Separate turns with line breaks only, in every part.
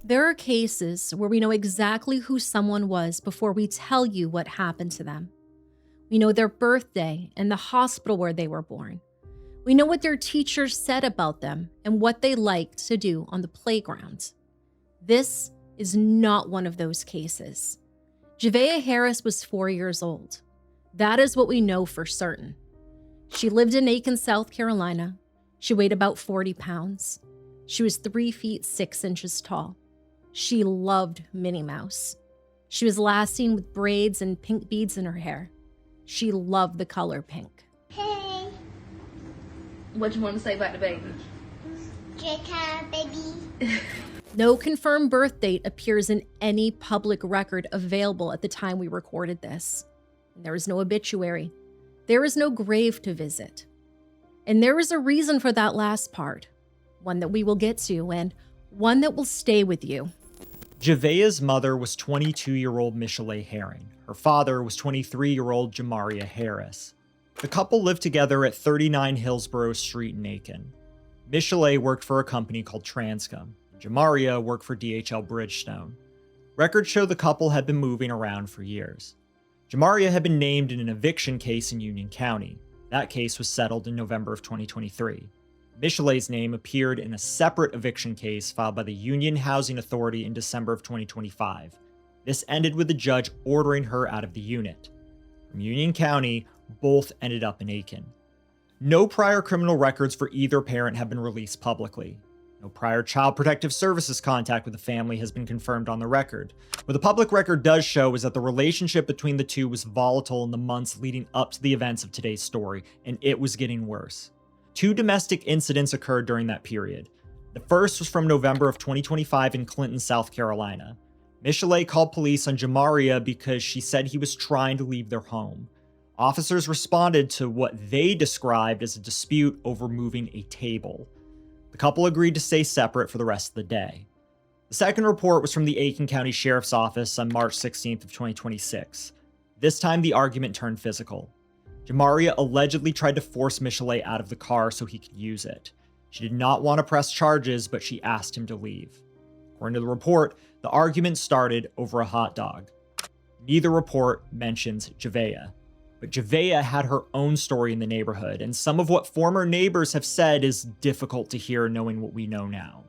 There are cases where we know exactly who someone was before we tell you what happened to them. We know their birthday and the hospital where they were born. We know what their teachers said about them and what they liked to do on the playground. This is not one of those cases. Javeayah Harris was 4 years old. That is what we know for certain. She lived in Aiken, South Carolina. She weighed about 40 pounds. She was 3 feet 6 inches tall. She loved Minnie Mouse. She was last seen with braids and pink beads in her hair. She loved the color pink.
Hey,
What you want to say about the baby?
Jacob, baby.
No confirmed birth date appears in any public record available at the time we recorded this. There is no obituary. There is no grave to visit. And there is a reason for that last part, one that we will get to and one that will stay with you.
Javeayah's mother was 22-year-old Michelet Herring. Her father was 23-year-old Javeayah Harris. The couple lived together at 39 Hillsborough Street in Aiken. Michelet worked for a company called Transcom. Javeayah worked for DHL Bridgestone. Records show the couple had been moving around for years. Javeayah had been named in an eviction case in Union County. That case was settled in November of 2023. Michelet's name appeared in a separate eviction case filed by the Union Housing Authority in December of 2025. This ended with the judge ordering her out of the unit. From Union County, both ended up in Aiken. No prior criminal records for either parent have been released publicly. No prior Child Protective Services contact with the family has been confirmed on the record. What the public record does show is that the relationship between the two was volatile in the months leading up to the events of today's story, and it was getting worse. 2 domestic incidents occurred during that period. The first was from November of 2025 in Clinton, South Carolina. Michelet called police on Javeayah because she said he was trying to leave their home. Officers responded to what they described as a dispute over moving a table. The couple agreed to stay separate for the rest of the day. The second report was from the Aiken County Sheriff's Office on March 16th of 2026. This time the argument turned physical. Javeayah allegedly tried to force Michelet out of the car so he could use it. She did not want to press charges, but she asked him to leave. According to the report, the argument started over a hot dog. Neither report mentions Javeayah. But Javeayah had her own story in the neighborhood, and some of what former neighbors have said is difficult to hear knowing what we know now.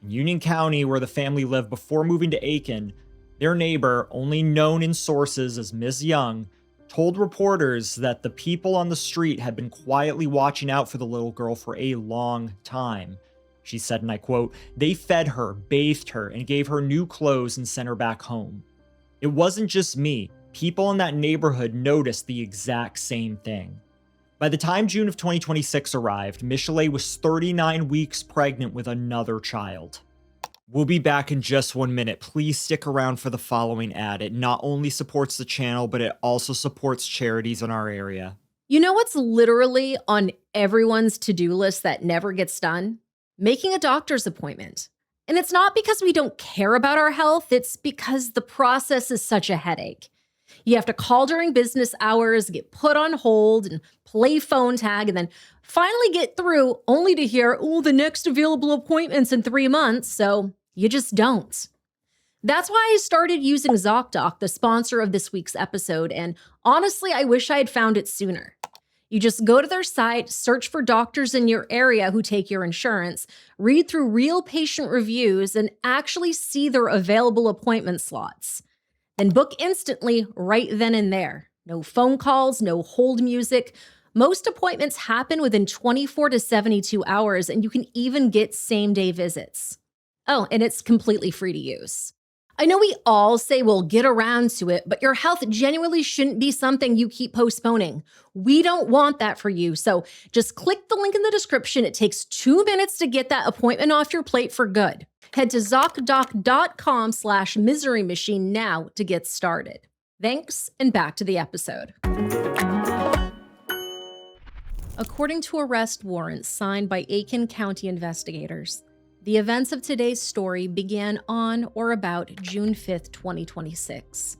In Union County, where the family lived before moving to Aiken, their neighbor, only known in sources as Ms. Young, told reporters that the people on the street had been quietly watching out for the little girl for a long time. She said, and I quote, "They fed her, bathed her, and gave her new clothes and sent her back home. It wasn't just me. People in that neighborhood noticed the exact same thing." By the time June of 2026 arrived, Michelet was 39 weeks pregnant with another child. We'll be back in just 1 minute. Please stick around for the following ad. It not only supports the channel, but it also supports charities in our area.
You know what's literally on everyone's to-do list that never gets done? Making a doctor's appointment. And it's not because we don't care about our health, it's because the process is such a headache. You have to call during business hours, get put on hold, and play phone tag, and then finally get through only to hear, oh, the next available appointment's in 3 months, so you just don't. That's why I started using ZocDoc, the sponsor of this week's episode, and honestly, I wish I had found it sooner. You just go to their site, search for doctors in your area who take your insurance, read through real patient reviews, and actually see their available appointment slots. Then book instantly right then and there. No phone calls, no hold music. Most appointments happen within 24 to 72 hours, and you can even get same-day visits. Oh, and it's completely free to use. I know we all say we'll get around to it, but your health genuinely shouldn't be something you keep postponing. We don't want that for you, so just click the link in the description. It takes 2 minutes to get that appointment off your plate for good. Head to ZocDoc.com/misery machine now to get started. Thanks, and back to the episode. According to arrest warrants signed by Aiken County investigators, the events of today's story began on or about June 5th, 2026.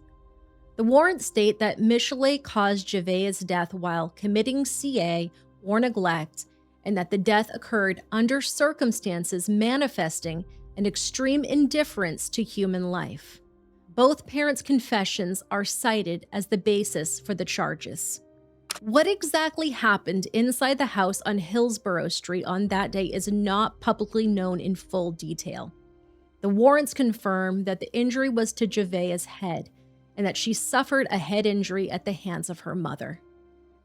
The warrants state that Michelet caused Javeayah's death while committing CA or neglect, and that the death occurred under circumstances manifesting and extreme indifference to human life. Both parents' confessions are cited as the basis for the charges. What exactly happened inside the house on Hillsborough Street on that day is not publicly known in full detail. The warrants confirm that the injury was to Javeayah's head and that she suffered a head injury at the hands of her mother.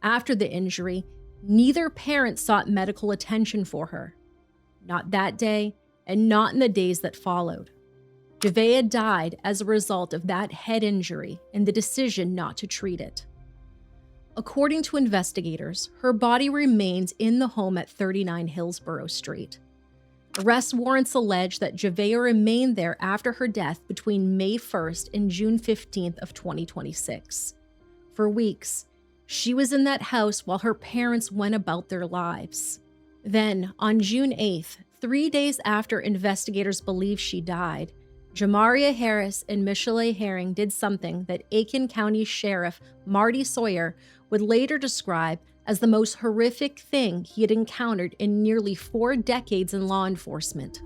After the injury, neither parent sought medical attention for her. Not that day, and not in the days that followed. Javeayah died as a result of that head injury and the decision not to treat it. According to investigators, her body remains in the home at 39 Hillsborough Street. Arrest warrants allege that Javeayah remained there after her death between May 1st and June 15th of 2026. For weeks, she was in that house while her parents went about their lives. Then, on June 8th, 3 days after investigators believe she died, Javeayah Harris and Michelle Herring did something that Aiken County Sheriff Marty Sawyer would later describe as the most horrific thing he had encountered in nearly 4 decades in law enforcement.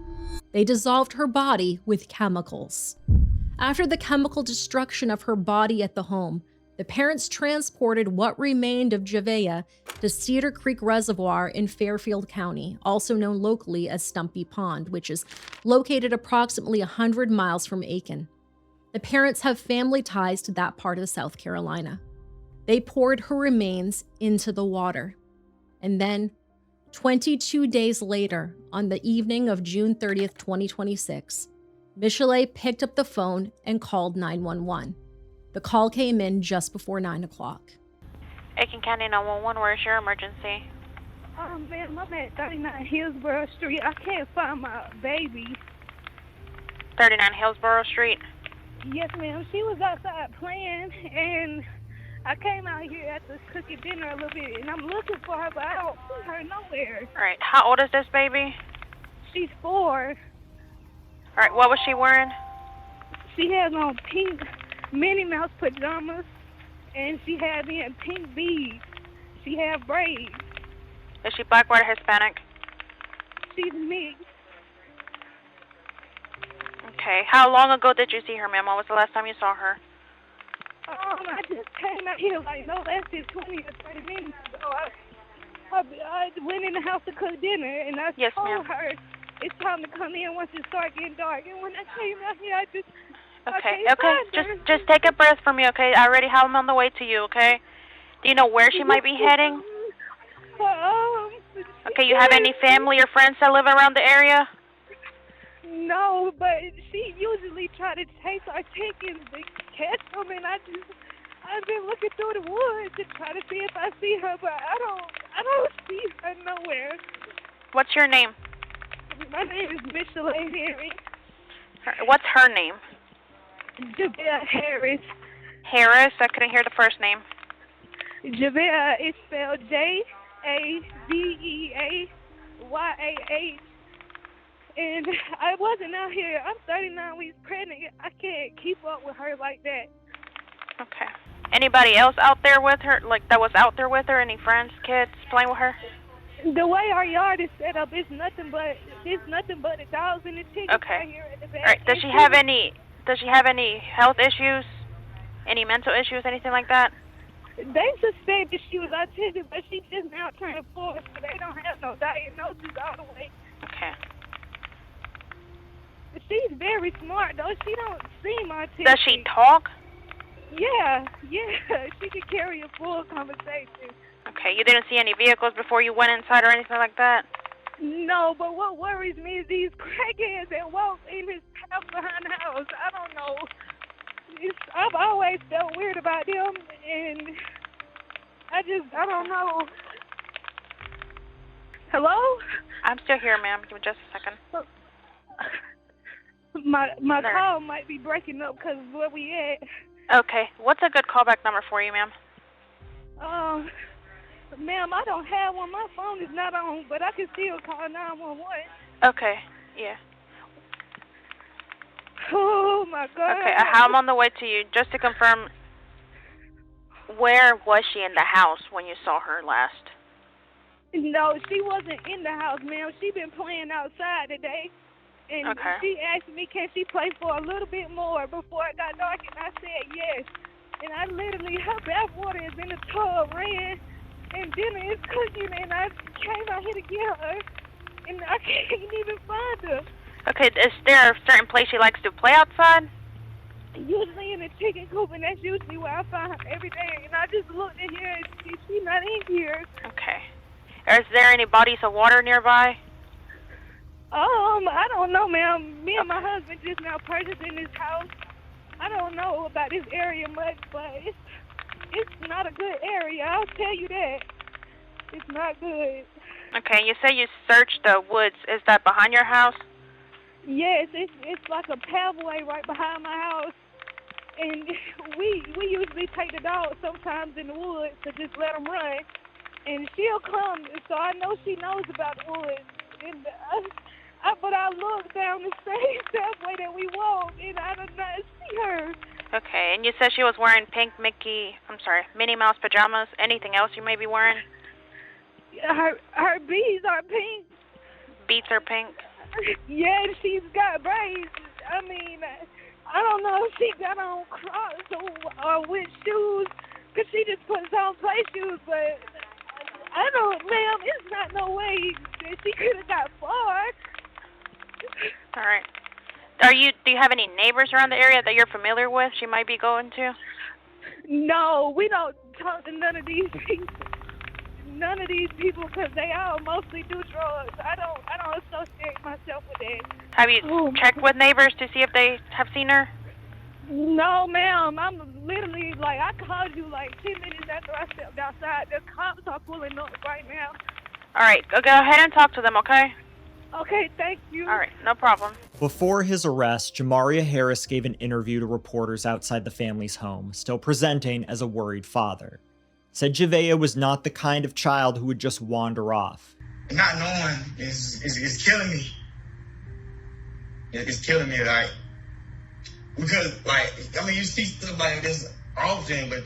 They dissolved her body with chemicals. After the chemical destruction of her body at the home, the parents transported what remained of Javeayah to Cedar Creek Reservoir in Fairfield County, also known locally as Stumpy Pond, which is located approximately 100 miles from Aiken. The parents have family ties to that part of South Carolina. They poured her remains into the water. And then, 22 days later, on the evening of June 30th, 2026, Michelle picked up the phone and called 911. The call came in just before 9 o'clock.
Aiken County 911, where's your emergency?
Ma'am, I'm at 39 Hillsborough Street. I can't find my baby.
39 Hillsborough Street?
Yes, ma'am. She was outside playing, and I came out here after cooking dinner a little bit, and I'm looking for her, but I don't see her nowhere.
All right, how old is this baby?
She's 4.
All right, what was she wearing?
She has on pink Minnie Mouse pajamas, and she had in pink beads. She had braids.
Is she black, white, or Hispanic?
She's mixed.
Okay, how long ago did you see her, ma'am? When was the last time you saw her?
I just came out here like no less than 20 or 30 minutes ago. I went in the house to cook dinner, and I
Yes,
told
ma'am.
her it's time to come in once it starts getting dark. And when I came out here, I
Okay,
can't
okay,
find her.
just take a breath for me, okay? I already have him on the way to you, okay? Do you know where she might be heading? Okay, you have any family or friends that live around the area?
No, but she usually try to chase our chickens to catch them, and I've been looking through the woods to try to see if I see her, but I don't see her nowhere.
What's your name?
My name is Michelle Herring.
What's her name?
Javeayah Harris.
Harris? I couldn't hear the first name.
Javeayah is spelled Javeayah. And I wasn't out here. I'm 39 weeks pregnant. I can't keep up with her like that.
Okay. Anybody else out there with her, like that was out there with her? Any friends, kids playing with her?
The way our yard is set up, it's nothing but the dogs and the chickens right here at the back.
All right. Does she have any health issues? Any mental issues? Anything like that?
They suspect that she was autistic, but she's just now turning 4, so they don't have no diagnosis all the way.
Okay.
But she's very smart, though. She don't seem autistic.
Does she talk?
Yeah. She can carry a full conversation.
Okay. You didn't see any vehicles before you went inside or anything like that?
No, but what worries me is these crackheads that walk in his house behind the house. I don't know. I've always felt weird about them, and I don't know. Hello?
I'm still here, ma'am. Give me just a second.
My
There.
call might be breaking up because of where we at.
Okay. What's a good callback number for you, ma'am?
Ma'am, I don't have one. My phone is not on, but I can still call 911.
Okay. Yeah.
Oh, my God.
Okay. I have him on the way to you. Just to confirm, where was she in the house when you saw her last?
No, she wasn't in the house, ma'am. She been playing outside today. And
Okay.
she asked me, can she play for a little bit more before it got dark, and I said yes. And I literally, her bath water is in the tub, ran, and dinner is cooking, and I came out here to get her, and I can't even find her.
Okay, is there a certain place she likes to play outside?
Usually in the chicken coop, and that's usually where I find her every day. And I just looked in here, and she's not in here.
Okay. Is there any bodies of water nearby?
I don't know, ma'am. Me and my husband just now purchased in this house. I don't know about this area much, but it's not a good area. I'll tell you that. It's not good.
Okay, you say you searched the woods. Is that behind your house?
Yes, it's like a pathway right behind my house, and we usually take the dog sometimes in the woods to just let them run, and she'll come. So I know she knows about the woods, and but I look down the same pathway that we walk, and I do not see her.
Okay, and you said she was wearing pink Minnie Mouse pajamas. Anything else you may be wearing?
Her beads are pink.
Beats are pink.
Yeah, she's got braids. I mean, I don't know if she got on Crocs or with shoes, because she just puts on play shoes, but I don't, ma'am, it's not no way that she could have got far.
All right. Do you have any neighbors around the area that you're familiar with she might be going to?
No, we don't talk to none of these people. None of these people, because they all mostly do drugs. I don't associate myself with that.
Have you checked with neighbors to see if they have seen her?
No, ma'am. I'm literally, I called you 10 minutes after I stepped outside. The cops are pulling up right now.
All right, go ahead and talk to them, okay?
Okay, thank you.
All right, no problem.
Before his arrest, Javeayah Harris gave an interview to reporters outside the family's home, still presenting as a worried father. Said Javeayah was not the kind of child who would just wander off.
Not knowing is killing me. It's killing me, because, you see stuff like this often, but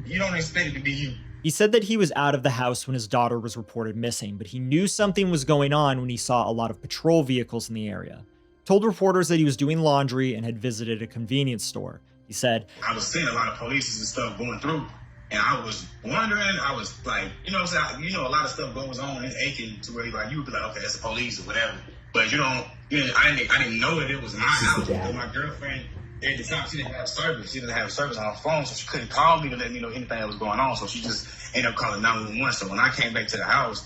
you don't expect it to be you.
He said that he was out of the house when his daughter was reported missing, but he knew something was going on when he saw a lot of patrol vehicles in the area. Told reporters that he was doing laundry and had visited a convenience store. He said,
I was seeing a lot of police and stuff going through, and I was wondering, I was like, a lot of stuff goes on, it's aching to where you would be like, okay, that's the police or whatever. But I didn't know that it was my house. My girlfriend, at the time, she didn't have service. She didn't have service on her phone, so she couldn't call me to let me know anything that was going on. So she just ended up calling 911. So when I came back to the house,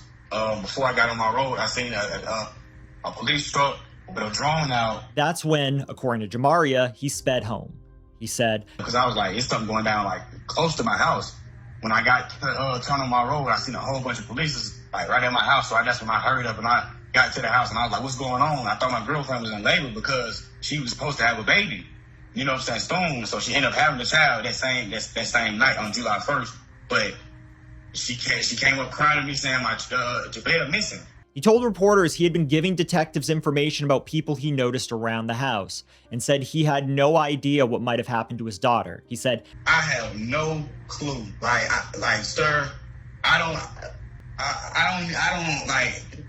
before I got on my road, I seen a police truck with a drone out.
That's when, according to Javeayah, he sped home. He said,
because I was like, it's something going down close to my house. When I got to turn on my road, I seen a whole bunch of police right at my house. So that's when I hurried up and I got to the house and I was like, what's going on? I thought my girlfriend was in labor because she was supposed to have a baby. You know what I'm saying? Soon. So she ended up having a child that same night on July 1st. But she came up crying to me saying my Javeayah missing.
He told reporters he had been giving detectives information about people he noticed around the house and said he had no idea what might have happened to his daughter. He said,
I have no clue. Sir, I don't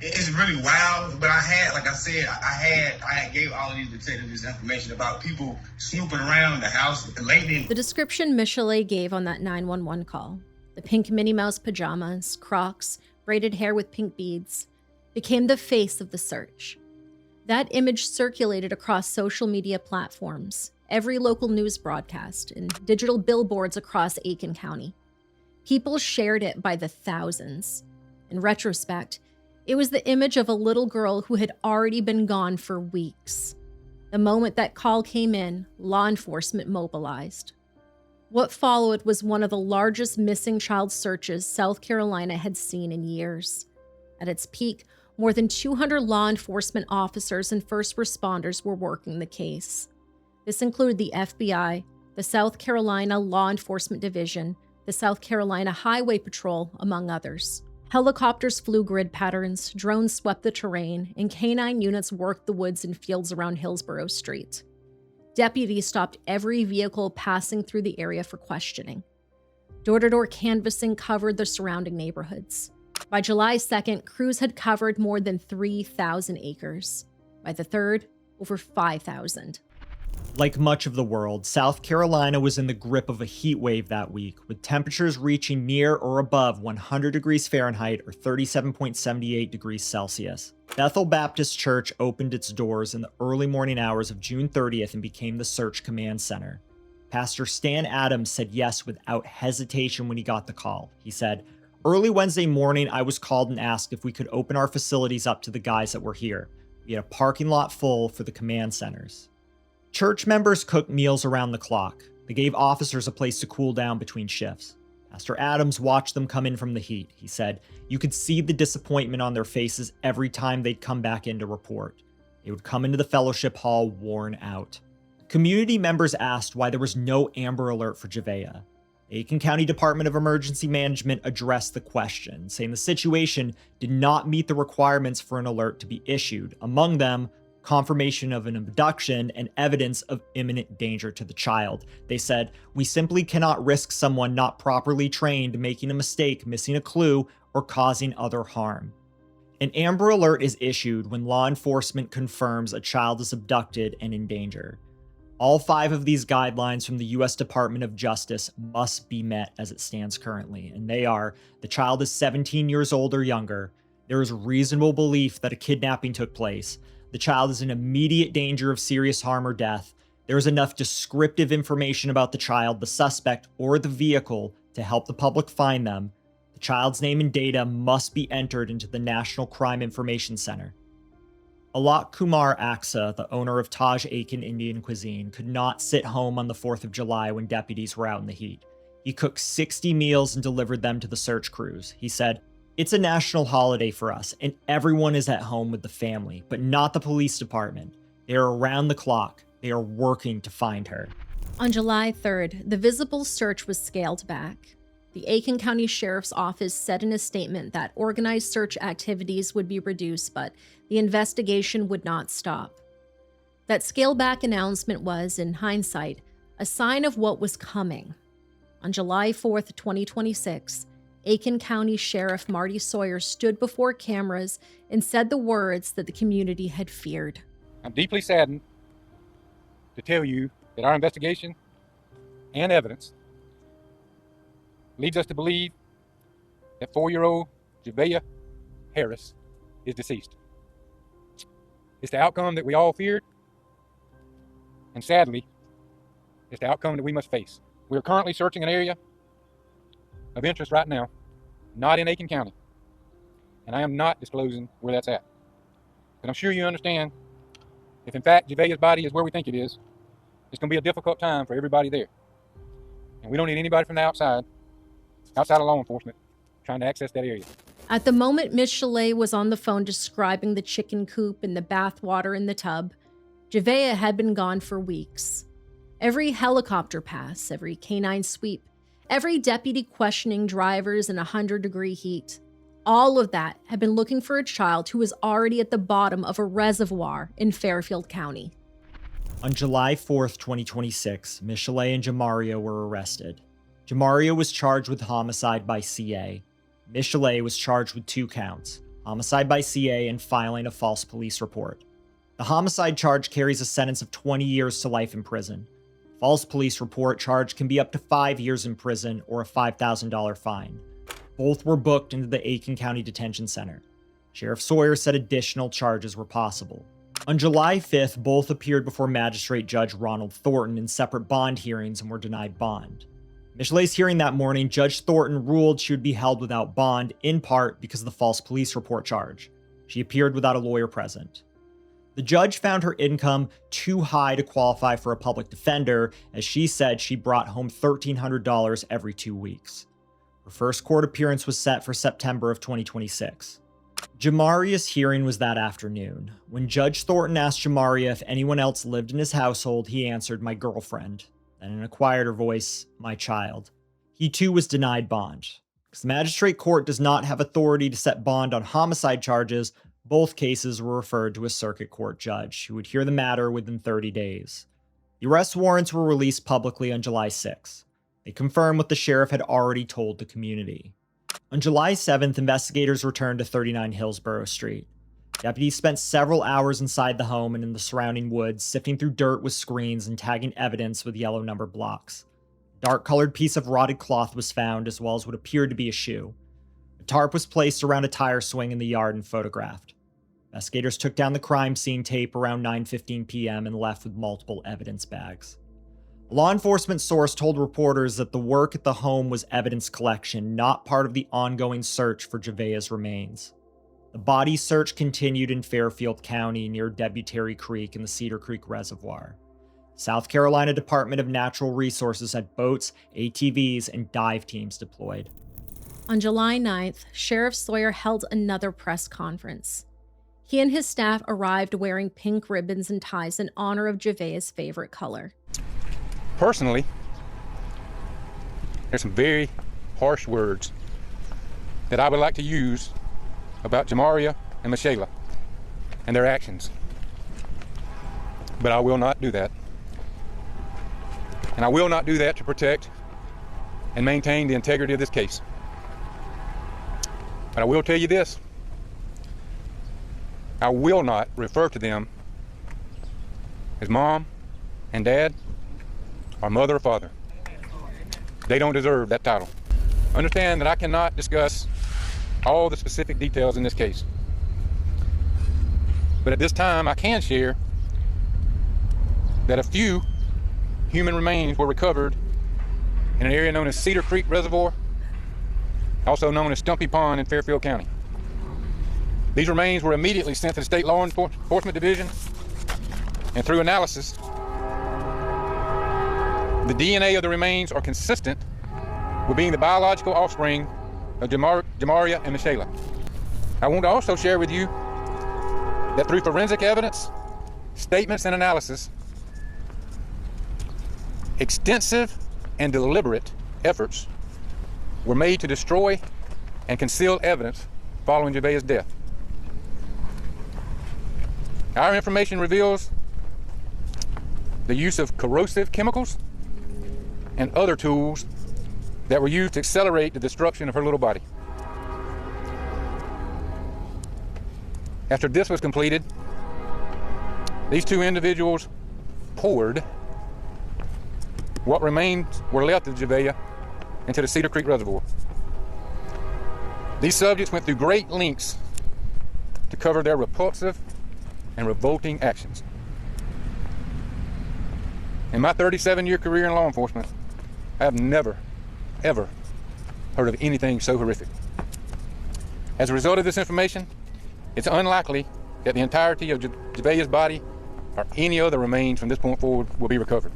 it's really wild, but I had gave all of these detectives this information about people snooping around the house lately.
The description Michelet gave on that 911 call, the pink Minnie Mouse pajamas, Crocs, braided hair with pink beads, became the face of the search. That image circulated across social media platforms, every local news broadcast, and digital billboards across Aiken County. People shared it by the thousands. In retrospect, it was the image of a little girl who had already been gone for weeks. The moment that call came in, law enforcement mobilized. What followed was one of the largest missing child searches South Carolina had seen in years. At its peak, more than 200 law enforcement officers and first responders were working the case. This included the FBI, the South Carolina Law Enforcement Division, the South Carolina Highway Patrol, among others. Helicopters flew grid patterns, drones swept the terrain, and canine units worked the woods and fields around Hillsborough Street. Deputies stopped every vehicle passing through the area for questioning. Door-to-door canvassing covered the surrounding neighborhoods. By July 2nd, crews had covered more than 3,000 acres. By the 3rd, over 5,000.
Like much of the world, South Carolina was in the grip of a heat wave that week, with temperatures reaching near or above 100 degrees Fahrenheit or 37.78 degrees Celsius. Bethel Baptist Church opened its doors in the early morning hours of June 30th and became the Search Command Center. Pastor Stan Adams said yes without hesitation when he got the call. He said, "Early Wednesday morning, I was called and asked if we could open our facilities up to the guys that were here. We had a parking lot full for the command centers." Church members cooked meals around the clock. They gave officers a place to cool down between shifts. Pastor Adams watched them come in from the heat. He said, "You could see the disappointment on their faces every time they'd come back in to report. They would come into the fellowship hall worn out." Community members asked why there was no Amber Alert for Javeayah. Aiken County Department of Emergency Management addressed the question, saying the situation did not meet the requirements for an alert to be issued, among them confirmation of an abduction and evidence of imminent danger to the child. They said, "We simply cannot risk someone not properly trained making a mistake, missing a clue, or causing other harm." An Amber Alert is issued when law enforcement confirms a child is abducted and in danger. All 5 of these guidelines from the U.S. Department of Justice must be met as it stands currently, and they are: the child is 17 years old or younger, there is reasonable belief that a kidnapping took place, the child is in immediate danger of serious harm or death, there is enough descriptive information about the child, the suspect, or the vehicle to help the public find them, the child's name and data must be entered into the National Crime Information Center. Alok Kumar Aksa, the owner of Taj Aiken Indian Cuisine, could not sit home on the 4th of July when deputies were out in the heat. He cooked 60 meals and delivered them to the search crews. He said, "It's a national holiday for us, and everyone is at home with the family, but not the police department. They are around the clock. They are working to find her."
On July 3rd, the visible search was scaled back. The Aiken County Sheriff's Office said in a statement that organized search activities would be reduced, but the investigation would not stop. That scaled-back announcement was, in hindsight, a sign of what was coming. On July 4th, 2026, Aiken County Sheriff Marty Sawyer stood before cameras and said the words that the community had feared.
"I'm deeply saddened to tell you that our investigation and evidence leads us to believe that 4-year-old Javeayah Harris is deceased. It's the outcome that we all feared, and sadly, it's the outcome that we must face. We are currently searching an area of interest right now, not in Aiken County, and I am not disclosing where that's at. But I'm sure you understand, if in fact Javeayah's body is where we think it is, it's going to be a difficult time for everybody there. And we don't need anybody from the outside of law enforcement, trying to access that area."
At the moment Ms. Chalet was on the phone describing the chicken coop and the bath water in the tub, Javeayah had been gone for weeks. Every helicopter pass, every canine sweep, every deputy questioning drivers in 100-degree heat, all of that had been looking for a child who was already at the bottom of a reservoir in Fairfield County.
On July 4th, 2026, Ms. Chalet and Javeayah were arrested. Javeayah was charged with homicide by CA. Ms. Chalet was charged with 2 counts, homicide by CA and filing a false police report. The homicide charge carries a sentence of 20 years to life in prison. False police report charge can be up to 5 years in prison or a $5,000 fine. Both were booked into the Aiken County Detention Center. Sheriff Sawyer said additional charges were possible. On July 5th, both appeared before Magistrate Judge Ronald Thornton in separate bond hearings and were denied bond. Ms. Chalet's hearing that morning, Judge Thornton ruled she would be held without bond, in part because of the false police report charge. She appeared without a lawyer present. The judge found her income too high to qualify for a public defender, as she said she brought home $1,300 every 2 weeks. Her first court appearance was set for September of 2026. Javeayah's hearing was that afternoon. When Judge Thornton asked Javeayah if anyone else lived in his household, he answered, "My girlfriend." Then in a quieter voice, "My child." He too was denied bond. Because the magistrate court does not have authority to set bond on homicide charges, both cases were referred to a circuit court judge, who would hear the matter within 30 days. The arrest warrants were released publicly on July 6th. They confirmed what the sheriff had already told the community. On July 7th, investigators returned to 39 Hillsborough Street. Deputies spent several hours inside the home and in the surrounding woods, sifting through dirt with screens and tagging evidence with yellow number blocks. A dark-colored piece of rotted cloth was found, as well as what appeared to be a shoe. A tarp was placed around a tire swing in the yard and photographed. Investigators took down the crime scene tape around 9:15 p.m. and left with multiple evidence bags. A law enforcement source told reporters that the work at the home was evidence collection, not part of the ongoing search for Javeayah's remains. The body search continued in Fairfield County near Debutary Creek in the Cedar Creek Reservoir. South Carolina Department of Natural Resources had boats, ATVs, and dive teams deployed.
On July 9th, Sheriff Sawyer held another press conference. He and his staff arrived wearing pink ribbons and ties in honor of Javeayah's favorite color.
Personally, there's some very harsh words that I would like to use about Javeayah and Michaela and their actions. But I will not do that. And I will not do that to protect and maintain the integrity of this case. But I will tell you this. I will not refer to them as mom and dad or mother or father. They don't deserve that title. Understand that I cannot discuss all the specific details in this case. But at this time, I can share that a few human remains were recovered in an area known as Cedar Creek Reservoir, also known as Stumpy Pond in Fairfield County. These remains were immediately sent to the State Law Enforcement Division, and through analysis, the DNA of the remains are consistent with being the biological offspring of Javeayah and Michaela. I want to also share with you that through forensic evidence, statements, and analysis, extensive and deliberate efforts were made to destroy and conceal evidence following Javeayah's death. Our information reveals the use of corrosive chemicals and other tools that were used to accelerate the destruction of her little body. After this was completed, these two individuals poured what remains were left of Javeayah into the Cedar Creek Reservoir. These subjects went through great lengths to cover their repulsive and revolting actions. In my 37-year career in law enforcement, I have never, ever heard of anything so horrific. As a result of this information, it's unlikely that the entirety of Javeayah's body or any other remains from this point forward will be recovered.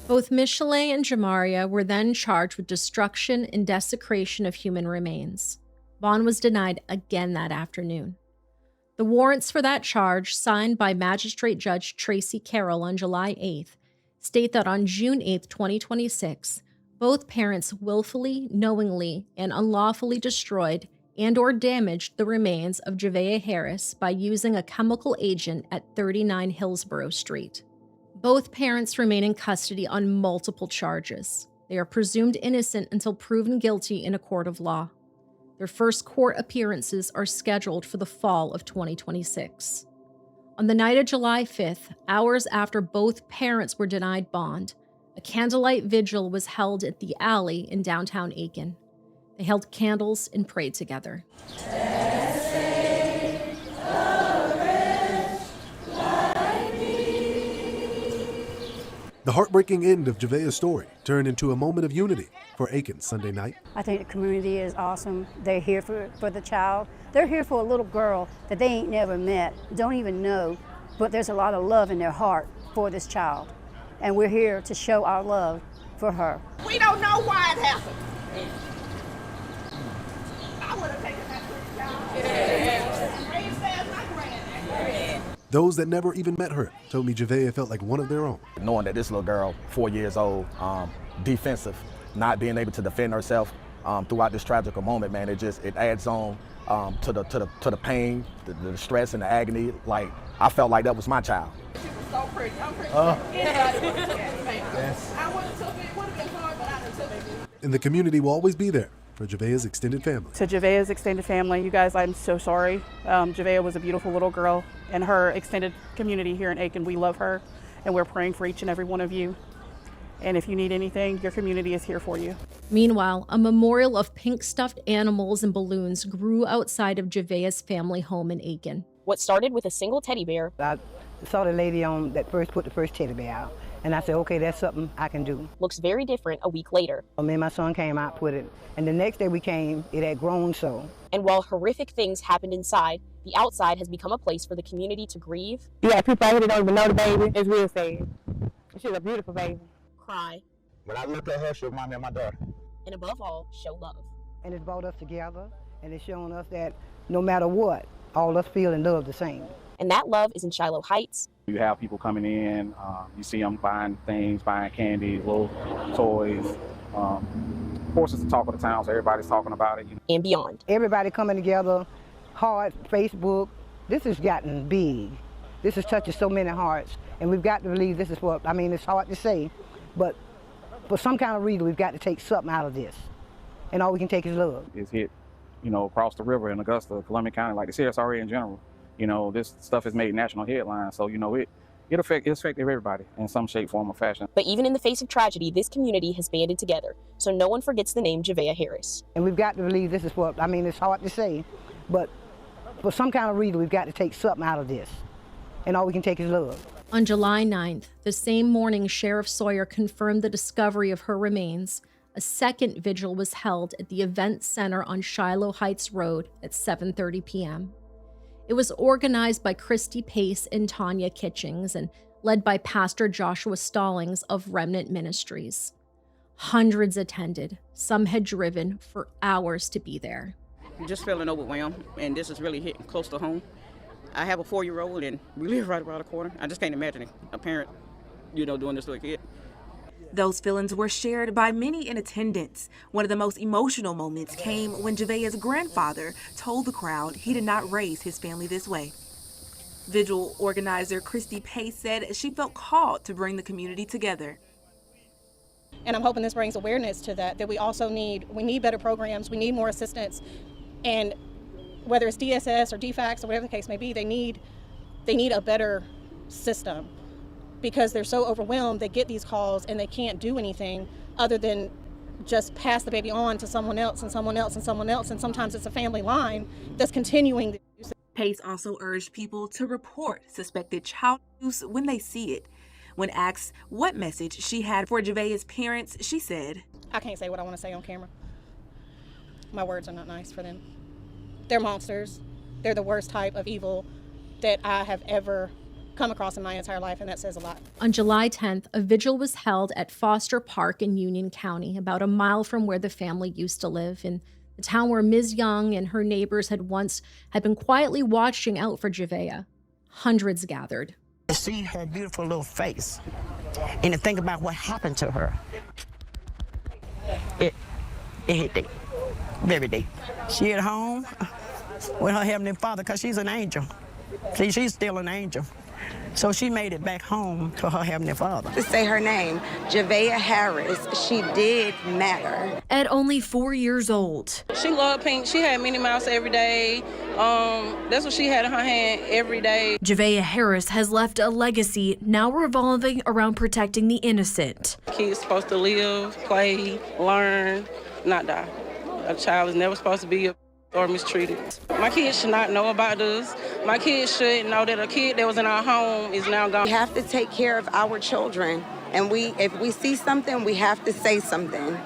Both Michelet and Javeayah were then charged with destruction and desecration of human remains. Bond was denied again that afternoon. The warrants for that charge, signed by Magistrate Judge Tracy Carroll on July 8th, state that on June 8, 2026, both parents willfully, knowingly, and unlawfully destroyed and/or damaged the remains of Javeayah Harris by using a chemical agent at 39 Hillsborough Street. Both parents remain in custody on multiple charges. They are presumed innocent until proven guilty in a court of law. Their first court appearances are scheduled for the fall of 2026. On the night of July 5th, hours after both parents were denied bond, a candlelight vigil was held at the Alley in downtown Aiken. They held candles and prayed together.
The heartbreaking end of Javeayah's story turned into a moment of unity for Aiken Sunday night.
I think the community is awesome. They're here for the child. They're here for a little girl that they ain't never met, don't even know, but there's a lot of love in their heart for this child. And we're here to show our love for her.
We don't know why it happened. I would have taken that little child. Yeah. Raised as my granddad.
Those that never even met her told me Javeayah felt like one of their own.
Knowing that this little girl, 4 years old, defensive, not being able to defend herself throughout this tragic moment, man, it adds on to the pain, the stress and the agony. Like, I felt like that was my child.
She was so pretty. I'm pretty sure yes. I would have took it. It would have been hard, but I would have took it.
And the community will always be there for Javeayah's extended family.
To Javeayah's extended family, you guys, I'm so sorry. Javeayah was a beautiful little girl, and her extended community here in Aiken, we love her, and we're praying for each and every one of you. And if you need anything, your community is here for you.
Meanwhile, a memorial of pink stuffed animals and balloons grew outside of Javeayah's family home in Aiken.
What started with a single teddy bear.
I saw the lady on that put the first teddy bear out, and I said, okay, that's something I can do.
Looks very different a week later.
Me and my son came out, put it, and the next day we came, it had grown so.
And while horrific things happened inside, the outside has become a place for the community to grieve.
Yeah, people out here that don't even know the baby. It's real sad. She's a beautiful baby.
Cry.
When I look at her, she reminds me of my daughter.
And above all, show love.
And it's brought us together, and it's shown us that no matter what, all of us feel and love the same.
And that love is in Shiloh Heights.
You have people coming in, you see them buying things, buying candy, little toys. Of course, it's the talk of the town, so everybody's talking about it.
And beyond.
Everybody coming together, hard, Facebook. This has gotten big. This has touched so many hearts, and we've got to believe this is what, I mean, it's hard to say, but for some kind of reason, we've got to take something out of this, and all we can take is love.
It's hit, across the river in Augusta, Columbia County, like the CSRA in general. This stuff has made national headlines, so it affected everybody in some shape, form, or fashion.
But even in the face of tragedy, this community has banded together, so no one forgets the name Javeayah Harris.
And we've got to believe this is what, I mean, it's hard to say, but for some kind of reason, we've got to take something out of this, and all we can take is love.
On July 9th, the same morning Sheriff Sawyer confirmed the discovery of her remains, a second vigil was held at the Event Center on Shiloh Heights Road at 7:30 p.m. It was organized by Christy Pace and Tanya Kitchings and led by Pastor Joshua Stallings of Remnant Ministries. Hundreds attended. Some had driven for hours to be there.
Just feeling overwhelmed, and this is really hitting close to home. I have a 4-year-old, and we live right around the corner. I just can't imagine a parent, doing this to a kid.
Those feelings were shared by many in attendance. One of the most emotional moments came when Javeayah's grandfather told the crowd he did not raise his family this way. Vigil organizer Christy Pace said she felt called to bring the community together.
And I'm hoping this brings awareness to that we also need better programs, we need more assistance, and whether it's DSS or DFACS or whatever the case may be, they need a better system, because they're so overwhelmed. They get these calls and they can't do anything other than just pass the baby on to someone else and someone else and someone else, and sometimes it's a family line that's continuing the use.
Pace also urged people to report suspected child abuse when they see it. When asked what message she had for Javeayah's parents, she said,
I can't say what I want to say on camera. My words are not nice for them. They're monsters. They're the worst type of evil that I have ever come across in my entire life, and that says a lot.
On July 10th, a vigil was held at Foster Park in Union County, about a mile from where the family used to live, in the town where Ms. Young and her neighbors had been quietly watching out for Javeayah. Hundreds gathered.
To see her beautiful little face and to think about what happened to her, it hit deep, very deep. She at home with her Heavenly Father, because she's an angel. See, she's still an angel. So she made it back home to her Heavenly Father.
To say her name, Javeayah Harris, she did matter.
At only 4 years old.
She loved pink. She had Minnie Mouse every day. That's what she had in her hand every day.
Javeayah Harris has left a legacy now revolving around protecting the innocent.
Kids supposed to live, play, learn, not die. A child is never supposed to be or mistreated. My kids should not know about this. My kids should know that a kid that was in our home is now gone.
We have to take care of our children, and if we see something, we have to say something.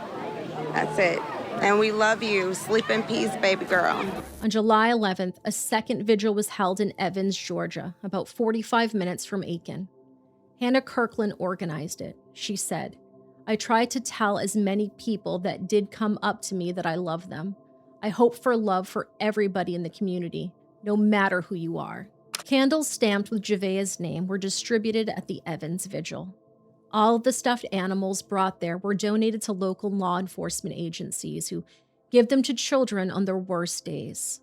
That's it. And we love you. Sleep in peace, baby girl.
On July 11th, a second vigil was held in Evans, Georgia, about 45 minutes from Aiken. Hannah Kirkland organized it. She said, I tried to tell as many people that did come up to me that I love them. I hope for love for everybody in the community, no matter who you are. Candles stamped with Javeayah's name were distributed at the Evans Vigil. All of the stuffed animals brought there were donated to local law enforcement agencies who give them to children on their worst days.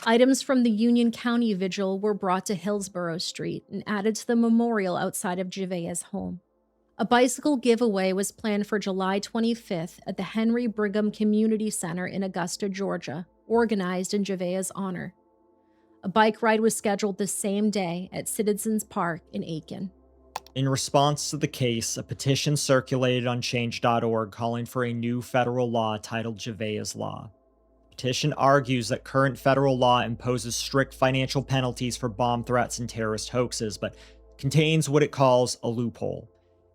Items from the Union County Vigil were brought to Hillsborough Street and added to the memorial outside of Javeayah's home. A bicycle giveaway was planned for July 25th at the Henry Brigham Community Center in Augusta, Georgia, organized in Javeayah's honor. A bike ride was scheduled the same day at Citizens Park in Aiken.
In response to the case, a petition circulated on change.org calling for a new federal law titled Javeayah's Law. The petition argues that current federal law imposes strict financial penalties for bomb threats and terrorist hoaxes, but contains what it calls a loophole.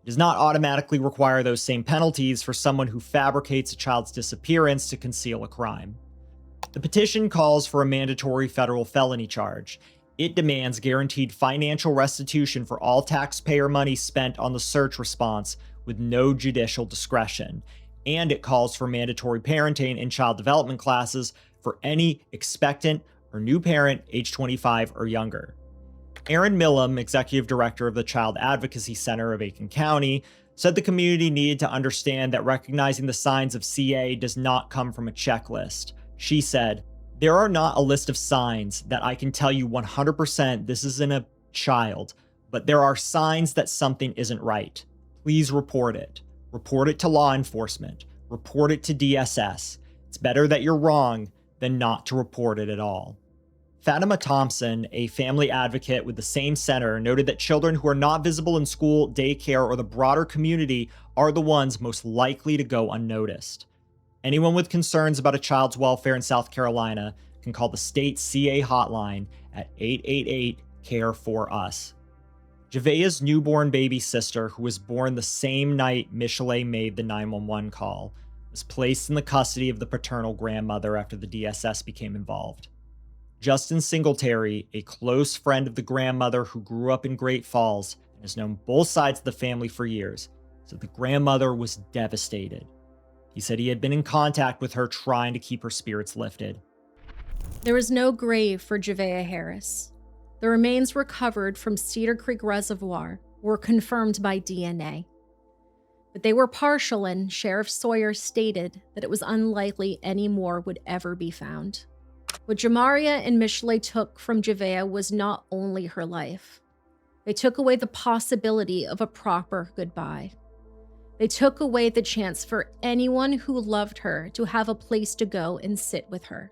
It does not automatically require those same penalties for someone who fabricates a child's disappearance to conceal a crime. The petition calls for a mandatory federal felony charge. It demands guaranteed financial restitution for all taxpayer money spent on the search response with no judicial discretion. And it calls for mandatory parenting and child development classes for any expectant or new parent age 25 or younger. Aaron Millam, executive director of the Child Advocacy Center of Aiken County, said the community needed to understand that recognizing the signs of CA does not come from a checklist. She said, "There are not a list of signs that I can tell you 100% this isn't a child, but there are signs that something isn't right. Please report it. Report it to law enforcement. Report it to DSS. It's better that you're wrong than not to report it at all." Fatima Thompson, a family advocate with the same center, noted that children who are not visible in school, daycare, or the broader community are the ones most likely to go unnoticed. Anyone with concerns about a child's welfare in South Carolina can call the state CA hotline at 888-CARE4US. Javeayah's newborn baby sister, who was born the same night Michelet made the 911 call, was placed in the custody of the paternal grandmother after the DSS became involved. Justin Singletary, a close friend of the grandmother who grew up in Great Falls and has known both sides of the family for years, said the grandmother was devastated. He said he had been in contact with her trying to keep her spirits lifted.
There was no grave for Javeayah Harris. The remains recovered from Cedar Creek Reservoir were confirmed by DNA. But they were partial, and Sheriff Sawyer stated that it was unlikely any more would ever be found. What Javeayah and Michelet took from Javeayah was not only her life. They took away the possibility of a proper goodbye. They took away the chance for anyone who loved her to have a place to go and sit with her.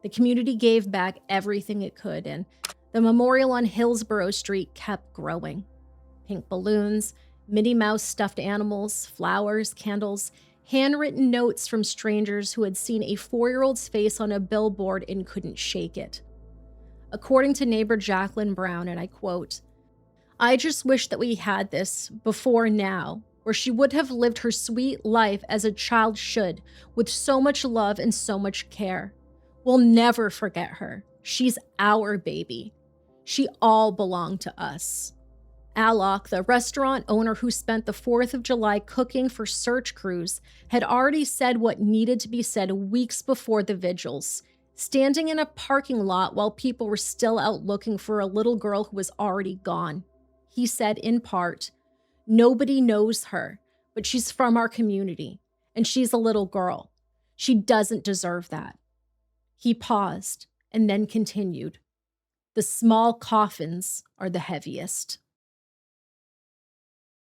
The community gave back everything it could, and the memorial on Hillsborough Street kept growing. Pink balloons, Minnie Mouse stuffed animals, flowers, candles, handwritten notes from strangers who had seen a 4-year-old's face on a billboard and couldn't shake it. According to neighbor Jacqueline Brown, and I quote, "I just wish that we had this before now, where she would have lived her sweet life as a child should, with so much love and so much care. We'll never forget her. She's our baby. She all belonged to us." Alok, the restaurant owner who spent the 4th of July cooking for search crews, had already said what needed to be said weeks before the vigils, standing in a parking lot while people were still out looking for a little girl who was already gone. He said, in part, "Nobody knows her, but she's from our community, and she's a little girl. She doesn't deserve that." He paused and then continued, "The small coffins are the heaviest."